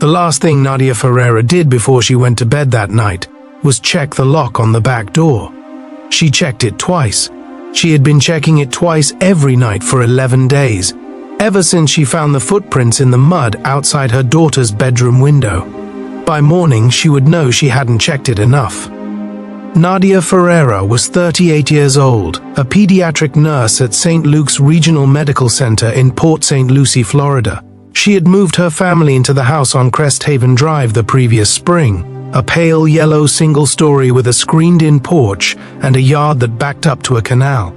The last thing Nadia Ferreira did before she went to bed that night was check the lock on the back door. She checked it twice. She had been checking it twice every night for 11 days, ever since she found the footprints in the mud outside her daughter's bedroom window. By morning, she would know she hadn't checked it enough. Nadia Ferreira was 38 years old, a pediatric nurse at St. Luke's Regional Medical Center in Port St. Lucie, Florida. She had moved her family into the house on Crest Haven Drive the previous spring, a pale yellow single-story with a screened-in porch and a yard that backed up to a canal.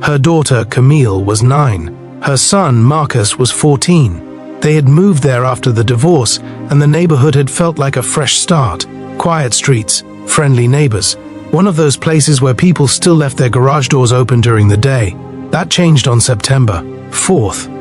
Her daughter, Camille, was 9. Her son, Marcus, was 14. They had moved there after the divorce, and the neighborhood had felt like a fresh start. Quiet streets, friendly neighbors. One of those places where people still left their garage doors open during the day. That changed on September 4th.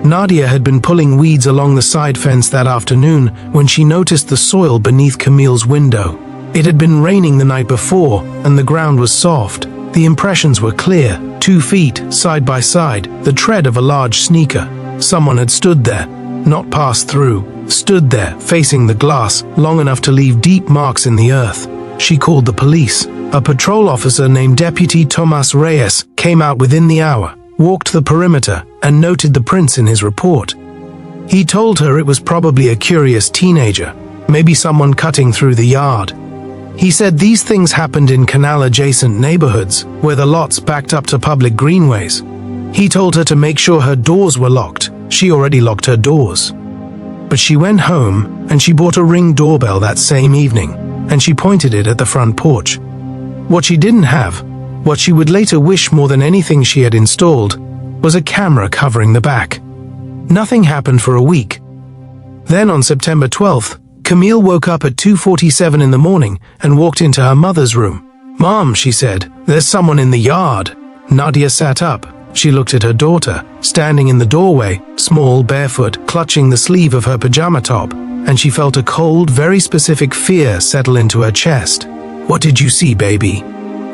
Nadia had been pulling weeds along the side fence that afternoon when she noticed the soil beneath Camille's window. It had been raining the night before, and the ground was soft. The impressions were clear, 2 feet, side by side, the tread of a large sneaker. Someone had stood there, not passed through, stood there, facing the glass, long enough to leave deep marks in the earth. She called the police. A patrol officer named Deputy Tomas Reyes came out within the hour, walked the perimeter, and noted the prints in his report. He told her it was probably a curious teenager, maybe someone cutting through the yard. He said these things happened in canal-adjacent neighborhoods, where the lots backed up to public greenways. He told her to make sure her doors were locked. She already locked her doors. But she went home, and she bought a Ring doorbell that same evening, and she pointed it at the front porch. What she didn't have, what she would later wish more than anything she had installed, was a camera covering the back. Nothing happened for a week. Then on September 12th, Camille woke up at 2:47 in the morning and walked into her mother's room. "Mom," she said, "there's someone in the yard." Nadia sat up. She looked at her daughter, standing in the doorway, small, barefoot, clutching the sleeve of her pajama top, and she felt a cold, very specific fear settle into her chest. "What did you see, baby?"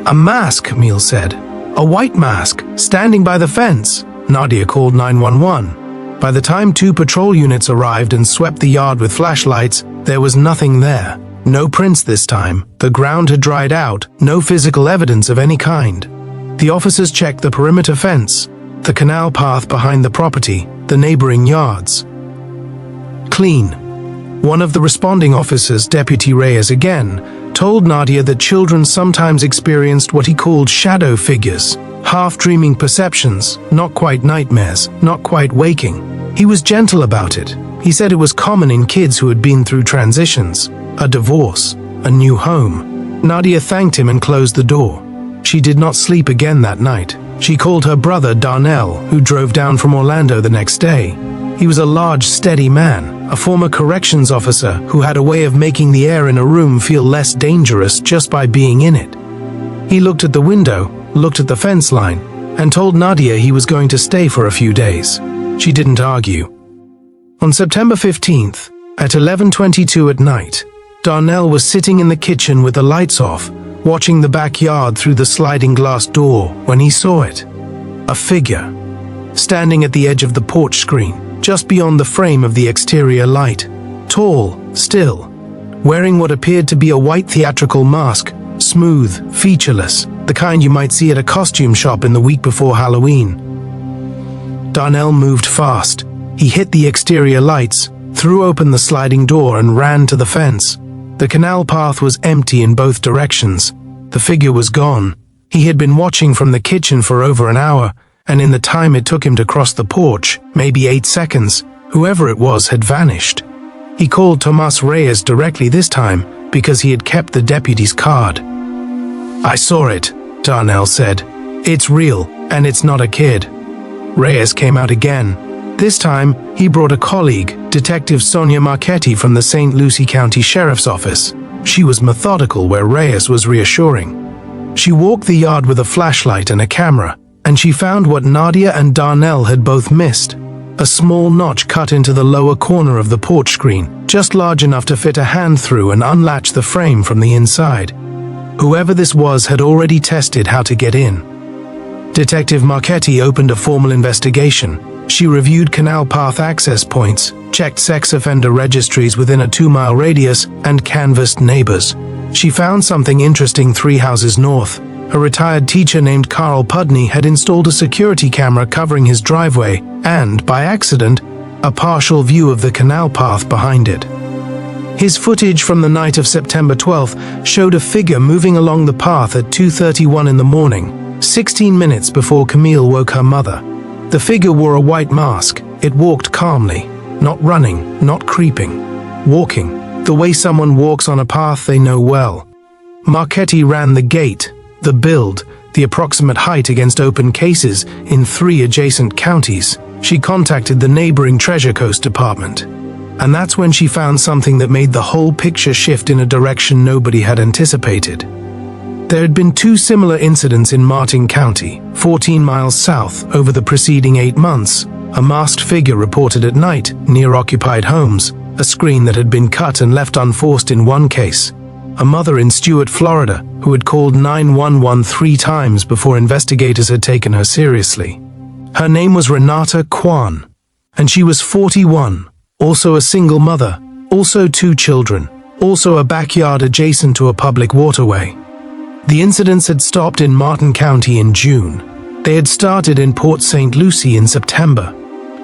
"A mask," Camille said. "A white mask, standing by the fence." Nadia called 911. By the time 2 patrol units arrived and swept the yard with flashlights, there was nothing there. No prints this time. The ground had dried out, no physical evidence of any kind. The officers checked the perimeter fence, the canal path behind the property, the neighboring yards. Clean. One of the responding officers, Deputy Reyes again, told Nadia that children sometimes experienced what he called shadow figures, half-dreaming perceptions, not quite nightmares, not quite waking. He was gentle about it. He said it was common in kids who had been through transitions, a divorce, a new home. Nadia thanked him and closed the door. She did not sleep again that night. She called her brother Darnell, who drove down from Orlando the next day. He was a large, steady man, a former corrections officer who had a way of making the air in a room feel less dangerous just by being in it. He looked at the window, looked at the fence line, and told Nadia he was going to stay for a few days. She didn't argue. On September 15th, at 11:22 at night, Darnell was sitting in the kitchen with the lights off, watching the backyard through the sliding glass door when he saw it. A figure, standing at the edge of the porch screen, just beyond the frame of the exterior light. Tall, still, wearing what appeared to be a white theatrical mask, smooth, featureless, the kind you might see at a costume shop in the week before Halloween. Darnell moved fast. He hit the exterior lights, threw open the sliding door and ran to the fence. The canal path was empty in both directions. The figure was gone. He had been watching from the kitchen for over an hour, and in the time it took him to cross the porch, maybe 8 seconds, whoever it was had vanished. He called Tomas Reyes directly this time because he had kept the deputy's card. "I saw it," Darnell said. "It's real, and it's not a kid." Reyes came out again. This time, he brought a colleague, Detective Sonia Marchetti from the St. Lucie County Sheriff's Office. She was methodical where Reyes was reassuring. She walked the yard with a flashlight and a camera, and she found what Nadia and Darnell had both missed. A small notch cut into the lower corner of the porch screen, just large enough to fit a hand through and unlatch the frame from the inside. Whoever this was had already tested how to get in. Detective Marchetti opened a formal investigation. She reviewed canal path access points, checked sex offender registries within a 2-mile radius, and canvassed neighbors. She found something interesting 3 houses north. A retired teacher named Carl Pudney had installed a security camera covering his driveway and, by accident, a partial view of the canal path behind it. His footage from the night of September 12th showed a figure moving along the path at 2:31 in the morning, 16 minutes before Camille woke her mother. The figure wore a white mask. It walked calmly, not running, not creeping, walking, the way someone walks on a path they know well. Marchetti ran the gate, the build, the approximate height against open cases in 3 adjacent counties. She contacted the neighboring Treasure Coast Department. And that's when she found something that made the whole picture shift in a direction nobody had anticipated. There had been 2 similar incidents in Martin County, 14 miles south, over the preceding 8 months. A masked figure reported at night, near occupied homes, a screen that had been cut and left unforced in one case. A mother in Stuart, Florida, who had called 911 3 times before investigators had taken her seriously. Her name was Renata Kwan, and she was 41, also a single mother, also 2 children, also a backyard adjacent to a public waterway. The incidents had stopped in Martin County in June. They had started in Port St. Lucie in September.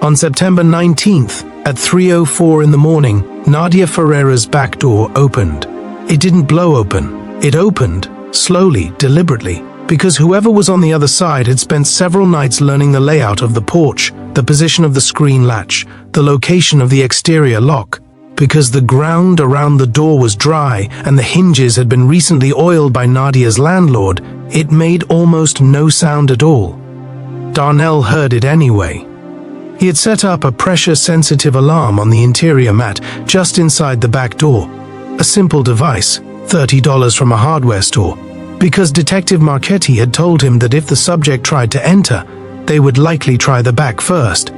On September 19th, at 3:04 in the morning, Nadia Ferreira's back door opened. It didn't blow open. It opened, slowly, deliberately, because whoever was on the other side had spent several nights learning the layout of the porch, the position of the screen latch, the location of the exterior lock. Because the ground around the door was dry and the hinges had been recently oiled by Nadia's landlord, it made almost no sound at all. Darnell heard it anyway. He had set up a pressure-sensitive alarm on the interior mat just inside the back door. A simple device, $30 from a hardware store, because Detective Marchetti had told him that if the subject tried to enter, they would likely try the back first.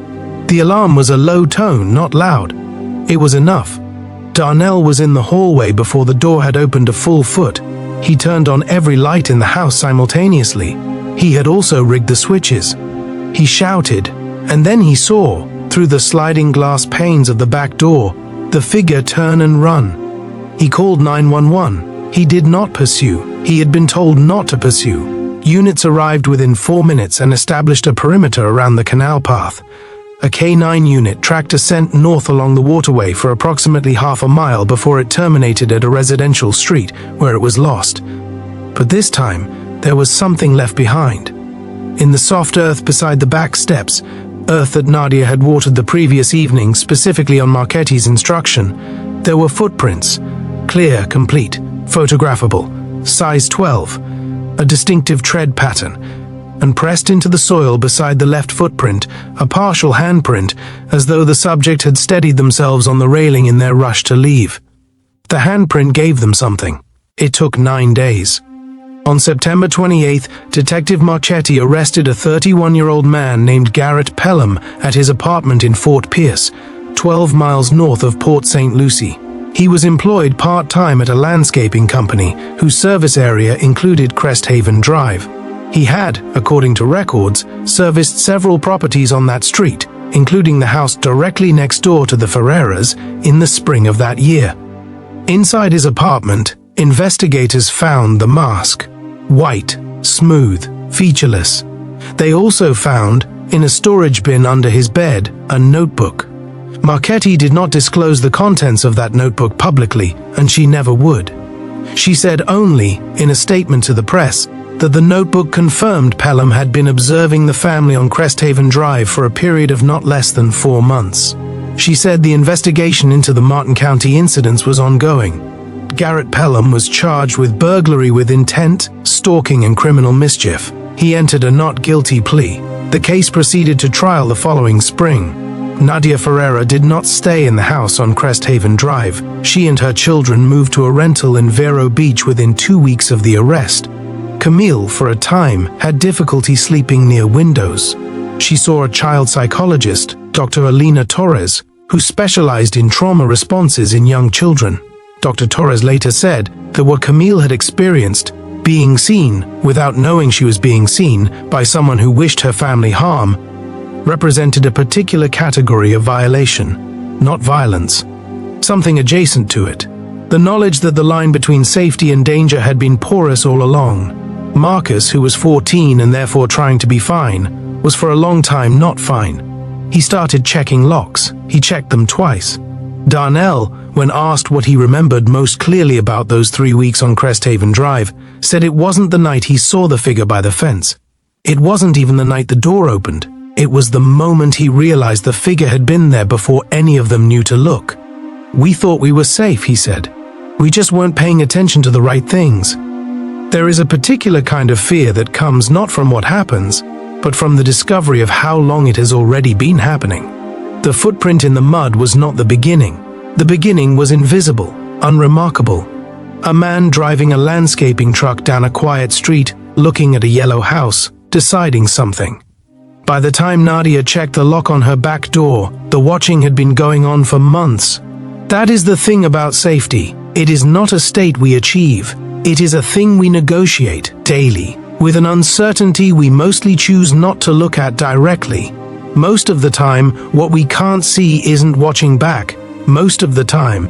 The alarm was a low tone, not loud. It was enough. Darnell was in the hallway before the door had opened a full foot. He turned on every light in the house simultaneously. He had also rigged the switches. He shouted, and then he saw, through the sliding glass panes of the back door, the figure turn and run. He called 911. He did not pursue. He had been told not to pursue. Units arrived within 4 minutes and established a perimeter around the canal path. A K9 unit tracked ascent north along the waterway for approximately half a mile before it terminated at a residential street where it was lost. But this time, there was something left behind. In the soft earth beside the back steps, earth that Nadia had watered the previous evening specifically on Marchetti's instruction, there were footprints, clear, complete, photographable, size 12, a distinctive tread pattern, and pressed into the soil beside the left footprint, a partial handprint, as though the subject had steadied themselves on the railing in their rush to leave. The handprint gave them something. It took 9 days. On September 28th, Detective Marchetti arrested a 31-year-old man named Garrett Pelham at his apartment in Fort Pierce, 12 miles north of Port St. Lucie. He was employed part-time at a landscaping company whose service area included Cresthaven Drive. He had, according to records, serviced several properties on that street, including the house directly next door to the Ferreiras, in the spring of that year. Inside his apartment, investigators found the mask. White, smooth, featureless. They also found, in a storage bin under his bed, a notebook. Marchetti did not disclose the contents of that notebook publicly, and she never would. She said only, in a statement to the press, that the notebook confirmed Pelham had been observing the family on Cresthaven Drive for a period of not less than 4 months. She said the investigation into the Martin County incidents was ongoing. Garrett Pelham was charged with burglary with intent, stalking, and criminal mischief. He entered a not guilty plea. The case proceeded to trial the following spring. Nadia Ferreira did not stay in the house on Cresthaven Drive. She and her children moved to a rental in Vero Beach within 2 weeks of the arrest. Camille, for a time, had difficulty sleeping near windows. She saw a child psychologist, Dr. Alina Torres, who specialized in trauma responses in young children. Dr. Torres later said that what Camille had experienced, being seen, without knowing she was being seen, by someone who wished her family harm, represented a particular category of violation, not violence. Something adjacent to it. The knowledge that the line between safety and danger had been porous all along. Marcus, who was 14 and therefore trying to be fine, was for a long time not fine. He started checking locks. He checked them twice. Darnell, when asked what he remembered most clearly about those 3 weeks on Cresthaven Drive, said it wasn't the night he saw the figure by the fence. It wasn't even the night the door opened. It was the moment he realized the figure had been there before any of them knew to look. "We thought we were safe," he said. "We just weren't paying attention to the right things." There is a particular kind of fear that comes not from what happens, but from the discovery of how long it has already been happening. The footprint in the mud was not the beginning. The beginning was invisible, unremarkable. A man driving a landscaping truck down a quiet street, looking at a yellow house, deciding something. By the time Nadia checked the lock on her back door, the watching had been going on for months. That is the thing about safety. It is not a state we achieve. It is a thing we negotiate daily, with an uncertainty we mostly choose not to look at directly. Most of the time, what we can't see isn't watching back. Most of the time,